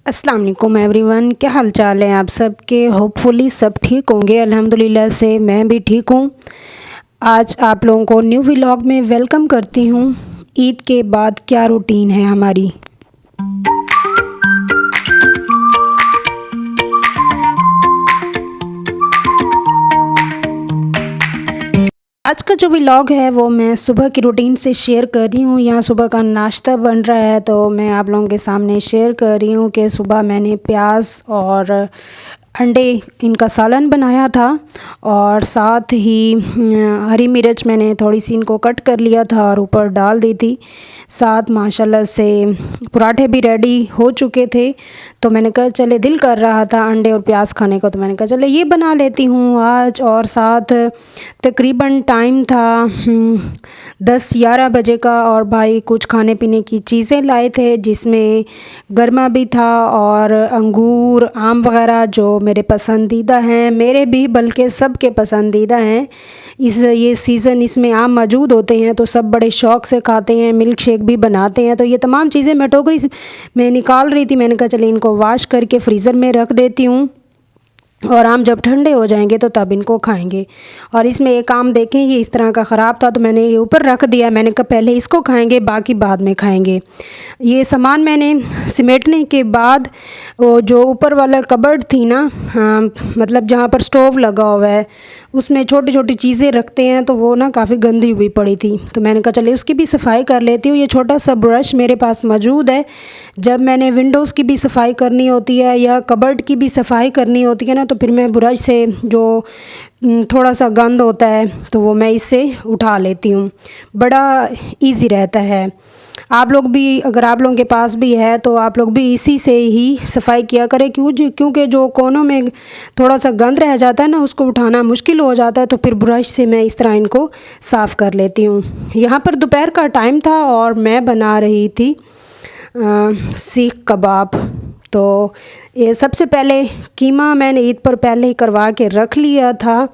अस्सलाम वालेकुम एवरीवन, क्या हाल चाल है आप सबके। होपफुली सब ठीक होंगे। अल्हम्दुलिल्लाह से मैं भी ठीक हूँ। आज आप लोगों को न्यू व्लॉग में वेलकम करती हूँ। ईद के बाद क्या रूटीन है हमारी। आज का जो व्लॉग है वो मैं सुबह की रूटीन से शेयर कर रही हूँ। यहाँ सुबह का नाश्ता बन रहा है तो मैं आप लोगों के सामने शेयर कर रही हूँ कि सुबह मैंने प्याज और अंडे इनका सालन बनाया था और साथ ही हरी मिर्च मैंने थोड़ी सी इनको कट कर लिया था और ऊपर डाल दी थी। साथ माशाल्लाह से पराठे भी रेडी हो चुके थे तो मैंने कहा चले, दिल कर रहा था अंडे और प्याज खाने को तो मैंने कहा चले ये बना लेती हूँ आज। और साथ तकरीबन टाइम था 10-11 बजे का और भाई कुछ खाने पीने की चीज़ें लाए थे जिसमें गरमा भी था और अंगूर आम वगैरह जो मेरे पसंदीदा हैं, मेरे भी बल्कि सब के पसंदीदा हैं। ये सीज़न इसमें आम मौजूद होते हैं तो सब बड़े शौक़ से खाते हैं, मिल्क शेक भी बनाते हैं। तो ये तमाम चीज़ें मैं टोकरी में निकाल रही थी। मैंने कहा चलिए इनको वॉश करके फ्रीज़र में रख देती हूँ और आम जब ठंडे हो जाएंगे तो तब इनको खाएंगे। और इसमें एक आम देखें ये इस तरह का ख़राब था तो मैंने ये ऊपर रख दिया। मैंने कहा पहले इसको खाएंगे बाकी बाद में खाएंगे। ये सामान मैंने समेटने के बाद वो जो ऊपर वाला कबर्ड थी ना, मतलब जहाँ पर स्टोव लगा हुआ है उसमें छोटी छोटी चीज़ें रखते हैं तो वो ना काफ़ी गंदी हुई पड़ी थी तो मैंने कहा चलिए उसकी भी सफाई कर लेती हूँ। ये छोटा सा ब्रश मेरे पास मौजूद है। जब मैंने विंडोज़ की भी सफाई करनी होती है या कबर्ड की भी सफाई करनी होती है ना तो फिर मैं ब्रश से जो थोड़ा सा गंद होता है तो वो मैं इससे उठा लेती हूँ। बड़ा इजी रहता है। आप लोग भी, अगर आप लोगों के पास भी है तो आप लोग भी इसी से ही सफाई किया करें क्योंकि जो कोनों में थोड़ा सा गंद रह जाता है ना उसको उठाना मुश्किल हो जाता है तो फिर ब्रश से मैं इस तरह इनको साफ़ कर लेती हूँ। यहाँ पर दोपहर का टाइम था और मैं बना रही थी सीख कबाब। तो ये सबसे पहले कीमा मैंने ईद पर पहले ही करवा के रख लिया था।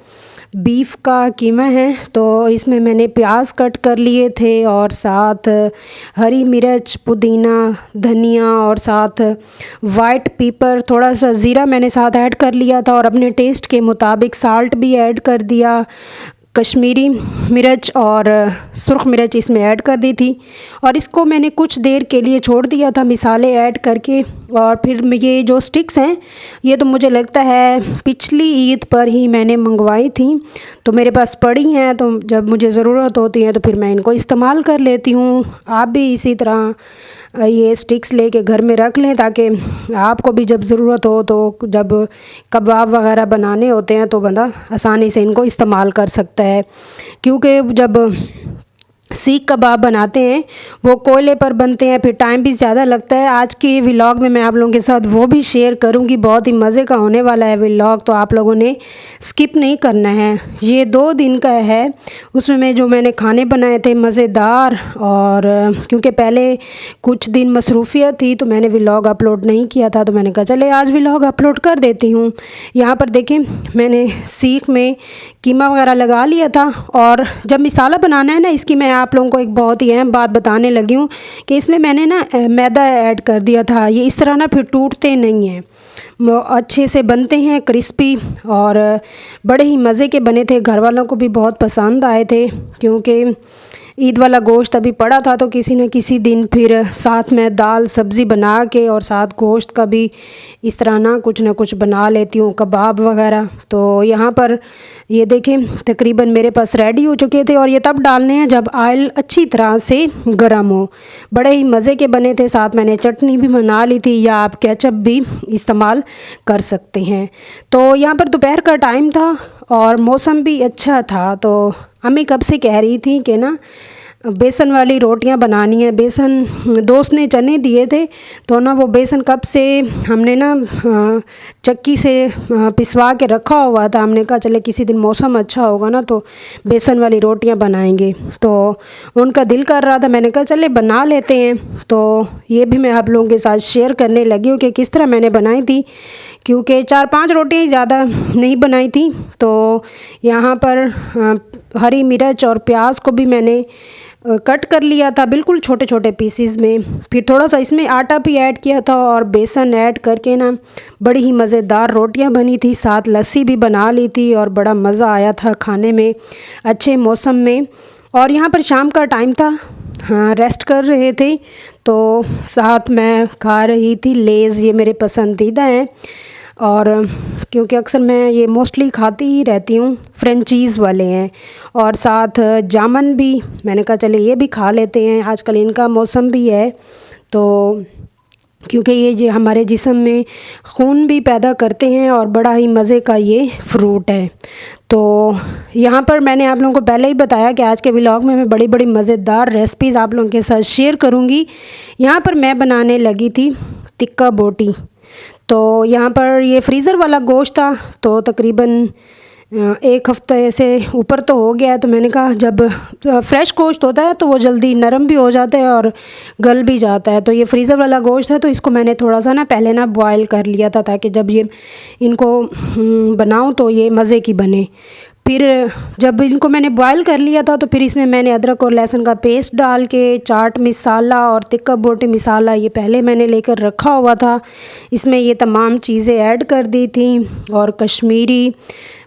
बीफ का कीमा है तो इसमें मैंने प्याज कट कर लिए थे और साथ हरी मिर्च, पुदीना, धनिया और साथ वाइट पेपर, थोड़ा सा ज़ीरा मैंने साथ ऐड कर लिया था और अपने टेस्ट के मुताबिक साल्ट भी ऐड कर दिया। कश्मीरी मिर्च और सुर्ख मिर्च इसमें ऐड कर दी थी और इसको मैंने कुछ देर के लिए छोड़ दिया था मिसाले ऐड करके। और फिर ये जो स्टिक्स हैं ये तो मुझे लगता है पिछली ईद पर ही मैंने मंगवाई थी तो मेरे पास पड़ी हैं तो जब मुझे ज़रूरत होती है तो फिर मैं इनको इस्तेमाल कर लेती हूँ। आप भी इसी तरह ये स्टिक्स लेके घर में रख लें ताकि आपको भी जब ज़रूरत हो तो जब कबाब वगैरह बनाने होते हैं तो बंदा आसानी से इनको इस्तेमाल कर सकता है। क्योंकि जब सीख कबाब बनाते हैं वो कोयले पर बनते हैं, फिर टाइम भी ज़्यादा लगता है। आज के व्लॉग में मैं आप लोगों के साथ वो भी शेयर करूंगी। बहुत ही मज़े का होने वाला है व्लॉग तो आप लोगों ने स्किप नहीं करना है। ये 2 दिन का है, उसमें जो मैंने खाने बनाए थे मज़ेदार। और क्योंकि पहले कुछ दिन मसरूफ़ियत थी तो मैंने व्लॉग अपलोड नहीं किया था तो मैंने कहा चले आज व्लॉग अपलोड कर देती हूँ। यहाँ पर देखें मैंने सीख में कीमा वगैरह लगा लिया था और जब मिसाला बनाना है ना इसकी मैं आप लोगों को एक बहुत ही अहम बात बताने लगी हूँ कि इसमें मैंने ना मैदा ऐड कर दिया था। ये इस तरह ना फिर टूटते नहीं हैं, अच्छे से बनते हैं क्रिस्पी और बड़े ही मज़े के बने थे। घर वालों को भी बहुत पसंद आए थे क्योंकि ईद वाला गोश्त अभी पड़ा था तो किसी न किसी दिन फिर साथ में दाल सब्ज़ी बना के और साथ गोश्त का भी इस तरह ना कुछ बना लेती हूँ, कबाब वगैरह। तो यहाँ पर ये देखें तकरीबन मेरे पास रेडी हो चुके थे और ये तब डालने हैं जब ऑयल अच्छी तरह से गर्म हो। बड़े ही मज़े के बने थे। साथ मैंने चटनी भी बना ली थी या आप केचप भी इस्तेमाल कर सकते हैं। तो यहाँ पर दोपहर का टाइम था और मौसम भी अच्छा था तो अम्मी कब से कह रही थी कि ना बेसन वाली रोटियां बनानी है। बेसन दोस्त ने चने दिए थे तो ना वो बेसन कब से हमने ना चक्की से पिसवा के रखा हुआ था। हमने कहा चले किसी दिन मौसम अच्छा होगा ना तो बेसन वाली रोटियां बनाएंगे तो उनका दिल कर रहा था। मैंने कहा चले बना लेते हैं। तो ये भी मैं आप लोगों के साथ शेयर करने लगी हूँ कि किस तरह मैंने बनाई थी क्योंकि 4-5 रोटियां ही ज़्यादा नहीं बनाई थी। तो यहाँ पर हरी मिर्च और प्याज को भी मैंने कट कर लिया था बिल्कुल छोटे छोटे पीसीज में। फिर थोड़ा सा इसमें आटा भी ऐड किया था और बेसन ऐड करके ना बड़ी ही मज़ेदार रोटियां बनी थी, साथ लस्सी भी बना ली थी और बड़ा मज़ा आया था खाने में अच्छे मौसम में। और यहाँ पर शाम का टाइम था, हाँ रेस्ट कर रहे थे, तो साथ मैं खा रही थी लेज़, ये मेरे पसंदीदा हैं और क्योंकि अक्सर मैं ये मोस्टली खाती ही रहती हूँ, फ्रेंचीज़ वाले हैं। और साथ जामन भी मैंने कहा चले ये भी खा लेते हैं, आजकल इनका मौसम भी है, तो क्योंकि ये हमारे जिस्म में खून भी पैदा करते हैं और बड़ा ही मज़े का ये फ्रूट है। तो यहाँ पर मैंने आप लोगों को पहले ही बताया कि आज के व्लॉग में मैं बड़ी बड़ी मज़ेदार रेसिपीज़ आप लोगों के साथ शेयर करूँगी। यहाँ पर मैं बनाने लगी थी टिक्का बोटी। तो यहाँ पर ये फ्रीज़र वाला गोश्त था, तो तकरीबन 1 हफ़्ते से ऊपर तो हो गया है। तो मैंने कहा जब फ्रेश गोश्त होता है तो वो जल्दी नरम भी हो जाता है और गल भी जाता है। तो ये फ्रीज़र वाला गोश्त है, तो इसको मैंने थोड़ा सा ना पहले ना बॉयल कर लिया था, ताकि जब ये इनको बनाऊँ तो ये मज़े की बने। फिर जब इनको मैंने बॉयल कर लिया था तो फिर इसमें मैंने अदरक और लहसुन का पेस्ट डाल के, चाट मसाला और टिक्का बोटी मसाला ये पहले मैंने लेकर रखा हुआ था, इसमें ये तमाम चीज़ें ऐड कर दी थी और कश्मीरी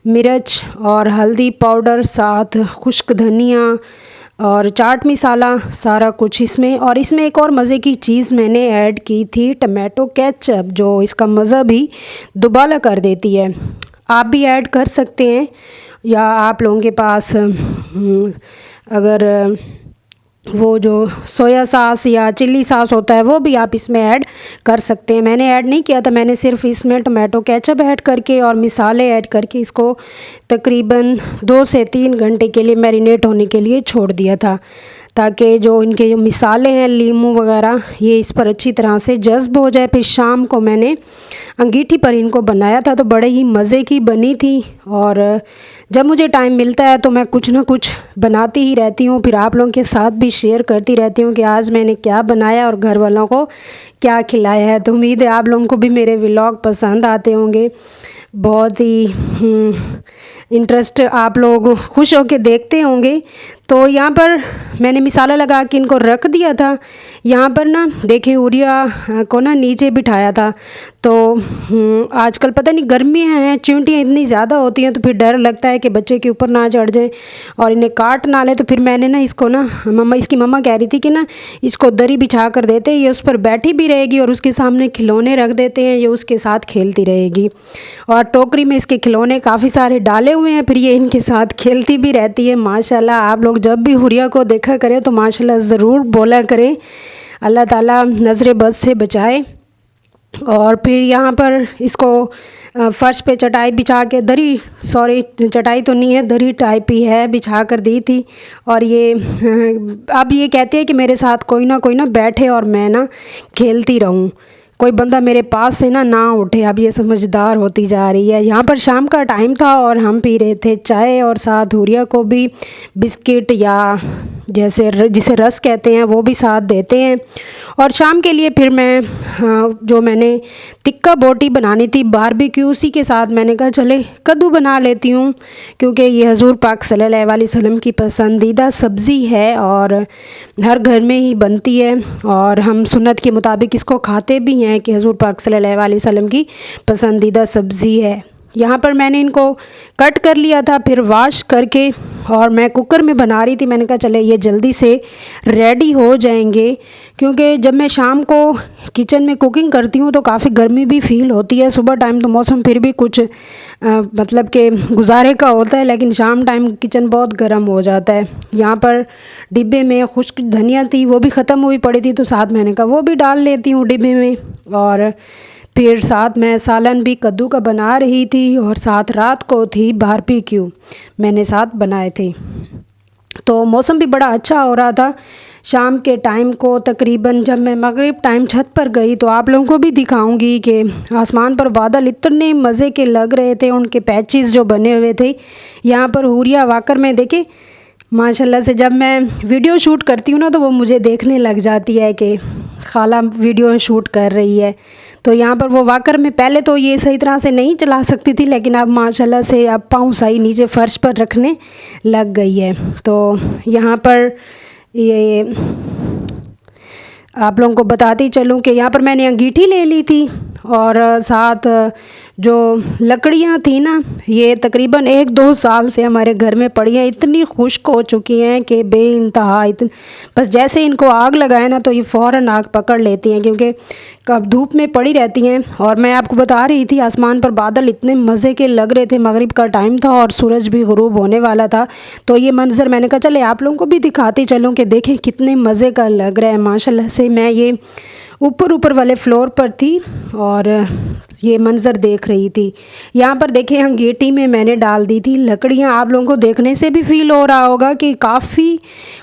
मिर्च और हल्दी पाउडर, साथ खुश्क धनिया और चाट मसाला, सारा कुछ इसमें। और इसमें एक और मज़े की चीज़ मैंने ऐड की थी टमाटो केचप, जो इसका मज़ा भी दुबाला कर देती है। आप भी ऐड कर सकते हैं, या आप लोगों के पास अगर वो जो सोया सॉस या चिल्ली सॉस होता है वो भी आप इसमें ऐड कर सकते हैं। मैंने ऐड नहीं किया था, मैंने सिर्फ इसमें टमाटो केचप ऐड करके और मसाले ऐड करके इसको तकरीबन 2 से 3 घंटे के लिए मैरिनेट होने के लिए छोड़ दिया था, ताकि जो इनके जो मसाले हैं, लीमू वगैरह, ये इस पर अच्छी तरह से जज़्ब हो जाए। फिर शाम को मैंने अंगीठी पर इनको बनाया था, तो बड़े ही मज़े की बनी थी। और जब मुझे टाइम मिलता है तो मैं कुछ ना कुछ बनाती ही रहती हूँ, फिर आप लोगों के साथ भी शेयर करती रहती हूँ कि आज मैंने क्या बनाया और घर वालों को क्या खिलाया है। तो उम्मीद है आप लोगों को भी मेरे व्लॉग पसंद आते होंगे, बहुत ही इंटरेस्ट आप लोग खुश होकर देखते होंगे। तो यहाँ पर मैंने मसाला लगा के इनको रख दिया था। यहाँ पर ना देखें उरिया को ना नीचे बिठाया था, तो आजकल पता नहीं गर्मियाँ हैं, चींटियाँ इतनी ज़्यादा होती हैं, तो फिर डर लगता है कि बच्चे के ऊपर ना चढ़ जाए और इन्हें काट ना ले। तो फिर मैंने ना इसको ना इसकी मम्मा कह रही थी कि ना इसको दरी बिछा कर देते हैं, ये उस पर बैठी भी रहेगी और उसके सामने खिलौने रख देते हैं, ये उसके साथ खेलती रहेगी। और टोकरी में इसके खिलौने काफ़ी सारे डाले हुए हैं, फिर ये इनके साथ खेलती भी रहती है। माशाल्लाह, आप लोग जब भी हुरिया को देखा करें तो माशाल्लाह ज़रूर बोला करें, अल्लाह ताला नज़र बद से बचाए। और फिर यहाँ पर इसको फ़र्श पे चटाई बिछा के, चटाई तो नहीं है, दरी टाइप ही है, बिछा कर दी थी। और ये अब ये कहते हैं कि मेरे साथ कोई ना बैठे और मैं ना खेलती रहूँ, कोई बंदा मेरे पास से ना उठे। अब ये समझदार होती जा रही है। यहाँ पर शाम का टाइम था और हम पी रहे थे चाय, और साथ हुरिया को भी बिस्किट या जिसे रस कहते हैं वो भी साथ देते हैं। और शाम के लिए फिर मैं जो मैंने टिक्का बोटी बनानी थी बारबेक्यू, उसी के साथ मैंने कहा चले कद्दू बना लेती हूँ, क्योंकि ये हजूर पाक सल्लल्लाहु अलैहि वसल्लम की पसंदीदा सब्ज़ी है और हर घर में ही बनती है, और हम सुन्नत के मुताबिक इसको खाते भी हैं कि हजूर पाक सल्लल्लाहु अलैहि वसल्लम की पसंदीदा सब्ज़ी है। यहाँ पर मैंने इनको कट कर लिया था, फिर वॉश करके, और मैं कुकर में बना रही थी। मैंने कहा चले ये जल्दी से रेडी हो जाएंगे, क्योंकि जब मैं शाम को किचन में कुकिंग करती हूँ तो काफ़ी गर्मी भी फ़ील होती है। सुबह टाइम तो मौसम फिर भी कुछ मतलब कि गुजारे का होता है, लेकिन शाम टाइम किचन बहुत गर्म हो जाता है। यहाँ पर डिब्बे में खुश्क धनिया थी, वो भी ख़त्म हुई पड़ी थी, तो साथ मैंने कहा वो भी डाल लेती हूँ डिब्बे में। और फिर साथ मैं सालन भी कद्दू का बना रही थी, और साथ रात को थी बारबेक्यू मैंने साथ बनाए थे। तो मौसम भी बड़ा अच्छा हो रहा था शाम के टाइम को। तकरीबन जब मैं मगरिब टाइम छत पर गई तो आप लोगों को भी दिखाऊंगी कि आसमान पर बादल इतने मज़े के लग रहे थे, उनके पैचेस जो बने हुए थे। यहाँ पर हुरिया वाकर में देखे माशाल्लाह से, जब मैं वीडियो शूट करती हूँ ना तो वो मुझे देखने लग जाती है कि खाला वीडियो शूट कर रही है। तो यहाँ पर वो वाकर में पहले तो ये सही तरह से नहीं चला सकती थी, लेकिन अब माशाल्लाह से अब पाँव सही नीचे फ़र्श पर रखने लग गई है। तो यहाँ पर ये आप लोगों को बताती चलूँ कि यहाँ पर मैंने अंगीठी ले ली थी और साथ जो लकड़ियाँ थी ना, ये तकरीबन 1-2 साल से हमारे घर में पड़ी हैं। इतनी खुश्क हो चुकी हैं कि बेइंतहा, बस जैसे इनको आग लगाए ना तो ये फ़ौरन आग पकड़ लेती हैं, क्योंकि कब धूप में पड़ी रहती हैं। और मैं आपको बता रही थी, आसमान पर बादल इतने मज़े के लग रहे थे, मगरिब का टाइम था और सूरज भी ग़ुरूब होने वाला था। तो ये मंज़र मैंने कहा चले आप लोगों को भी दिखाती चलूँ कि देखें कितने मज़े का लग रहा है। माशाल्लाह से मैं ये ऊपर वाले फ्लोर पर थी और ये मंज़र देख रही थी। यहाँ पर देखें अंगीठी में मैंने डाल दी थी लकड़ियाँ। आप लोगों को देखने से भी फ़ील हो रहा होगा कि काफ़ी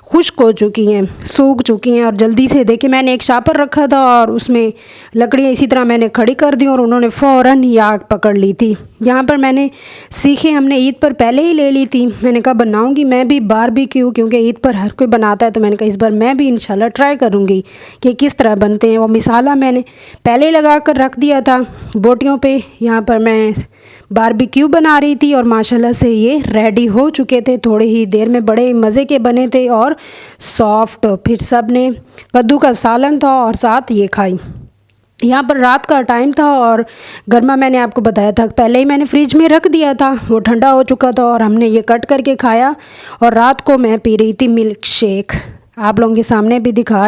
खुश्क हो चुकी हैं, सूख चुकी हैं। और जल्दी से देखिए मैंने एक शापर रखा था और उसमें लकड़ियाँ इसी तरह मैंने खड़ी कर दी और उन्होंने फ़ौरन ही आग पकड़ ली थी। यहाँ पर मैंने सीखे हमने ईद पर पहले ही ले ली थी। मैंने कहा बनाऊँगी मैं भी बारबेक्यू, क्योंकि ईद पर हर कोई बनाता है। तो मैंने कहा इस बार मैं भी इंशाल्लाह ट्राई करूँगी कि किस तरह बनते हैं। वो मिसाला मैंने पहले ही लगा कर रख दिया था बोटियों पे। यहाँ पर मैं बारबेक्यू बना रही थी और माशाल्लाह से ये रेडी हो चुके थे। थोड़ी ही देर में बड़े मज़े के बने थे और सॉफ्ट। फिर सब ने कद्दू का सालन था और साथ ये खाई। यहाँ पर रात का टाइम था और गर्मा मैंने आपको बताया था, पहले ही मैंने फ्रिज में रख दिया था, वो ठंडा हो चुका था और हमने ये कट करके खाया। और रात को मैं पी रही थी मिल्क शेक, आप लोगों के सामने भी दिखा